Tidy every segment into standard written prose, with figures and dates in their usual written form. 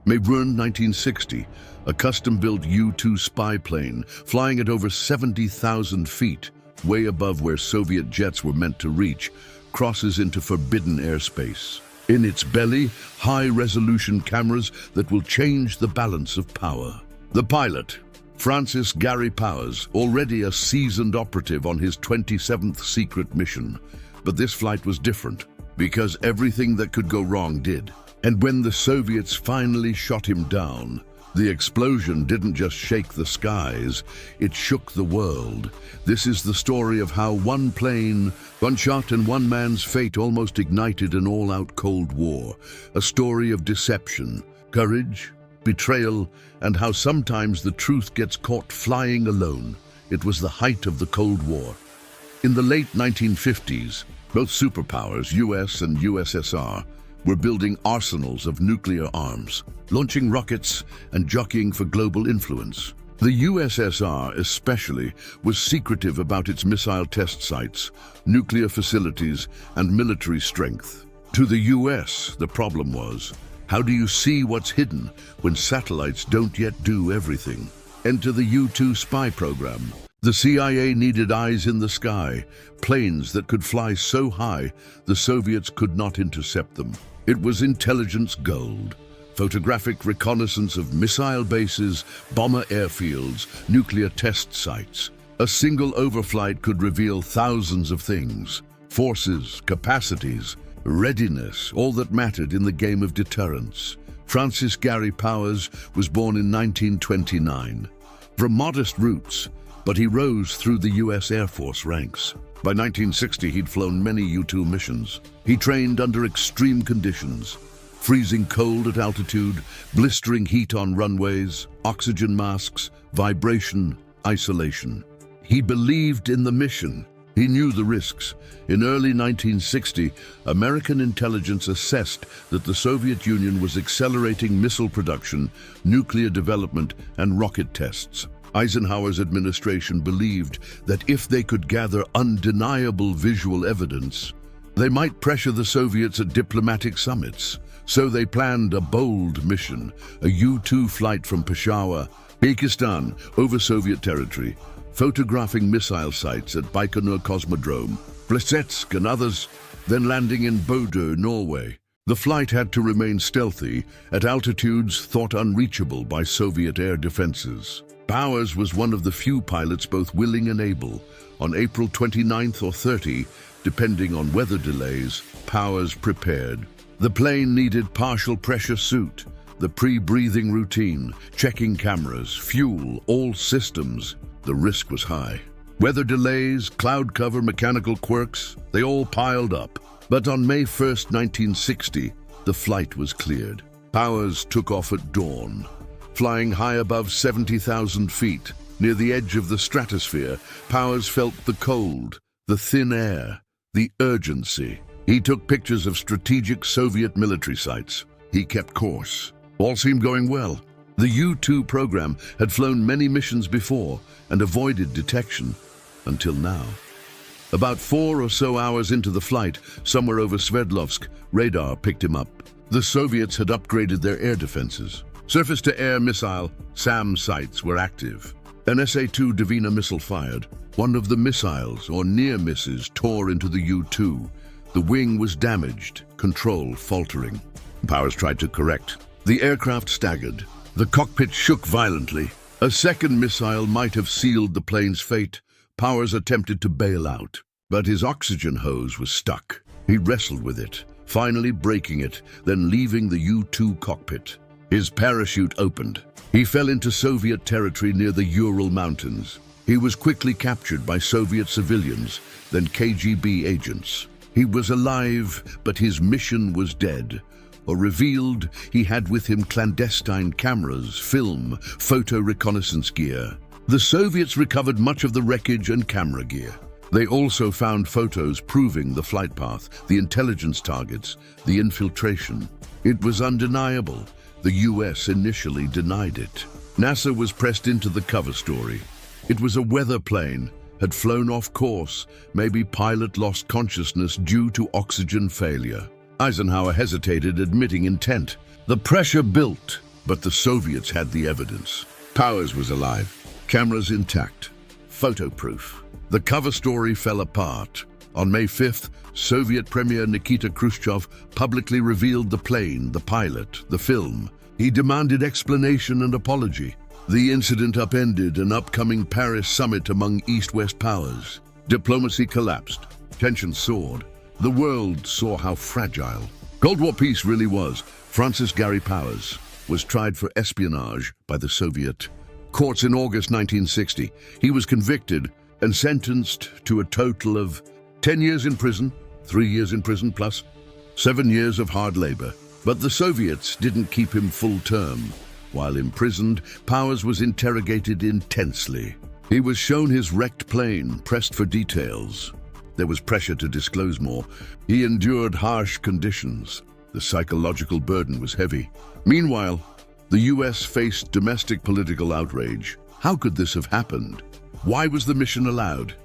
May 1960, a custom-built U-2 spy plane, flying at over 70,000 feet, way above where Soviet jets were meant to reach, crosses into forbidden airspace. In its belly, high-resolution cameras that will change the balance of power. The pilot, Francis Gary Powers, already a seasoned operative on his 27th secret mission. But this flight was different, because everything that could go wrong did. And when the Soviets finally shot him down, the explosion didn't just shake the skies, it shook the world. This is the story of how one plane, one shot and one man's fate almost ignited an all-out Cold War. A story of deception, courage, betrayal, and how sometimes the truth gets caught flying alone. It was the height of the Cold War. In the late 1950s, both superpowers, U.S. and USSR, were building arsenals of nuclear arms, launching rockets and jockeying for global influence. The USSR especially was secretive about its missile test sites, nuclear facilities, and military strength. To the US, the problem was, how do you see what's hidden when satellites don't yet do everything? Enter the U-2 spy program. The CIA needed eyes in the sky, planes that could fly so high the Soviets could not intercept them. It was intelligence gold. Photographic reconnaissance of missile bases, bomber airfields, nuclear test sites. A single overflight could reveal thousands of things. Forces, capacities, readiness, all that mattered in the game of deterrence. Francis Gary Powers was born in 1929. From modest roots, but he rose through the U.S. Air Force ranks. By 1960, he'd flown many U-2 missions. He trained under extreme conditions, freezing cold at altitude, blistering heat on runways, oxygen masks, vibration, isolation. He believed in the mission. He knew the risks. In early 1960, American intelligence assessed that the Soviet Union was accelerating missile production, nuclear development, and rocket tests. Eisenhower's administration believed that if they could gather undeniable visual evidence, they might pressure the Soviets at diplomatic summits. So they planned a bold mission, a U-2 flight from Peshawar, Pakistan, over Soviet territory, photographing missile sites at Baikonur Cosmodrome, Plesetsk and others, then landing in Bodø, Norway. The flight had to remain stealthy at altitudes thought unreachable by Soviet air defenses. Powers was one of the few pilots both willing and able. On April 29th or 30, depending on weather delays, Powers prepared. The plane needed partial pressure suit, the pre-breathing routine, checking cameras, fuel, all systems. The risk was high. Weather delays, cloud cover, mechanical quirks, they all piled up. But on May 1st, 1960, the flight was cleared. Powers took off at dawn. Flying high above 70,000 feet, near the edge of the stratosphere, Powers felt the cold, the thin air, the urgency. He took pictures of strategic Soviet military sites. He kept course. All seemed going well. The U-2 program had flown many missions before and avoided detection, until now. About 4 or so hours into the flight, somewhere over Sverdlovsk, radar picked him up. The Soviets had upgraded their air defenses. Surface-to-air missile SAM sites were active. An SA-2 Dvina missile fired. One of the missiles, or near misses, tore into the U-2. The wing was damaged, control faltering. Powers tried to correct. The aircraft staggered. The cockpit shook violently. A second missile might have sealed the plane's fate. Powers attempted to bail out, but his oxygen hose was stuck. He wrestled with it, finally breaking it, then leaving the U-2 cockpit. His parachute opened. He fell into Soviet territory near the Ural Mountains. He was quickly captured by Soviet civilians, then KGB agents. He was alive, but his mission was dead. Or revealed, he had with him clandestine cameras, film, photo reconnaissance gear. The Soviets recovered much of the wreckage and camera gear. They also found photos proving the flight path, the intelligence targets, the infiltration. It was undeniable. The U.S. initially denied it. NASA was pressed into the cover story. It was a weather plane, had flown off course, maybe pilot lost consciousness due to oxygen failure. Eisenhower hesitated, admitting intent. The pressure built. But the Soviets had the evidence. Powers was alive, cameras intact, photo proof. The cover story fell apart. On May 5th, Soviet Premier Nikita Khrushchev publicly revealed the plane, the pilot, the film. He demanded explanation and apology. The incident upended an upcoming Paris summit among East-West powers. Diplomacy collapsed. Tensions soared. The world saw how fragile Cold War peace really was. Francis Gary Powers was tried for espionage by the Soviet courts in August 1960. He was convicted and sentenced to a total of 10 years in prison, 3 years in prison plus 7 years of hard labor. But the Soviets didn't keep him full term. While imprisoned, Powers was interrogated intensely. He was shown his wrecked plane, pressed for details. There was pressure to disclose more. He endured harsh conditions. The psychological burden was heavy. Meanwhile, the U.S. faced domestic political outrage. How could this have happened? Why was the mission allowed?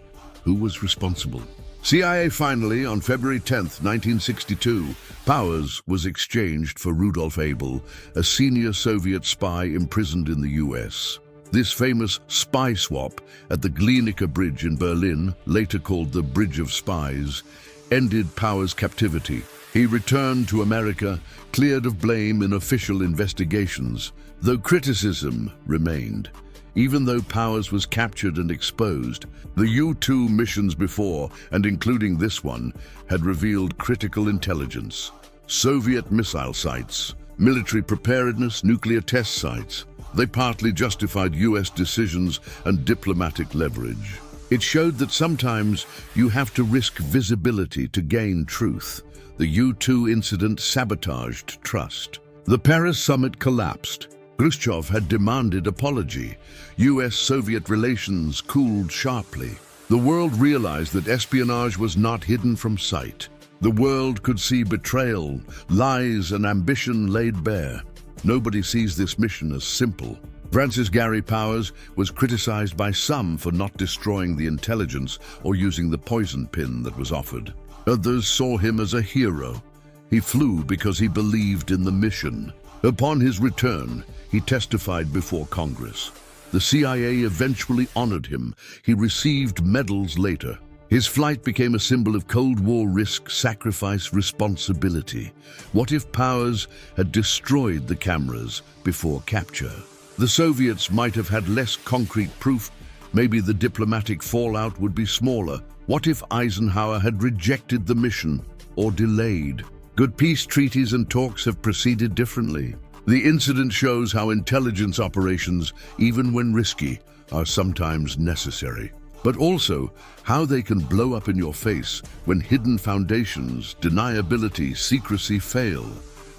Who was responsible? CIA finally, on February 10, 1962, Powers was exchanged for Rudolf Abel, a senior Soviet spy imprisoned in the U.S. This famous spy swap at the Glienicke Bridge in Berlin, later called the Bridge of Spies, ended Powers' captivity. He returned to America, cleared of blame in official investigations, though criticism remained. Even though Powers was captured and exposed, the U-2 missions before, and including this one, had revealed critical intelligence, Soviet missile sites, military preparedness, nuclear test sites. They partly justified U.S. decisions and diplomatic leverage. It showed that sometimes you have to risk visibility to gain truth. The U-2 incident sabotaged trust. The Paris summit collapsed. Khrushchev had demanded apology. U.S.-Soviet relations cooled sharply. The world realized that espionage was not hidden from sight. The world could see betrayal, lies, and ambition laid bare. Nobody sees this mission as simple. Francis Gary Powers was criticized by some for not destroying the intelligence or using the poison pin that was offered. Others saw him as a hero. He flew because he believed in the mission. Upon his return, he testified before Congress. The CIA eventually honored him. He received medals later. His flight became a symbol of Cold War risk, sacrifice, responsibility. What if Powers had destroyed the cameras before capture? The Soviets might have had less concrete proof. Maybe the diplomatic fallout would be smaller. What if Eisenhower had rejected the mission or delayed? Good peace treaties and talks have proceeded differently. The incident shows how intelligence operations, even when risky, are sometimes necessary, but also how they can blow up in your face when hidden foundations, deniability, secrecy fail.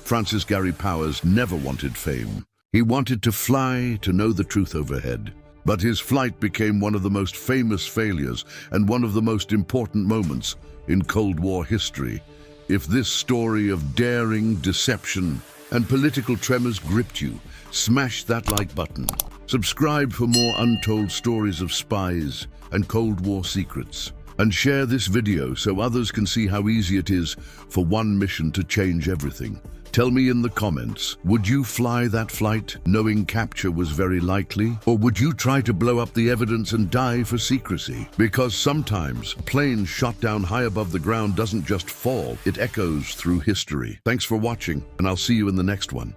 Francis Gary Powers never wanted fame. He wanted to fly, to know the truth overhead. But his flight became one of the most famous failures and one of the most important moments in Cold War history. If this story of daring, deception, and political tremors gripped you, smash that like button. Subscribe for more untold stories of spies and Cold War secrets. And share this video so others can see how easy it is for one mission to change everything. Tell me in the comments, would you fly that flight knowing capture was very likely? Or would you try to blow up the evidence and die for secrecy? Because sometimes planes shot down high above the ground doesn't just fall, it echoes through history. Thanks for watching, and I'll see you in the next one.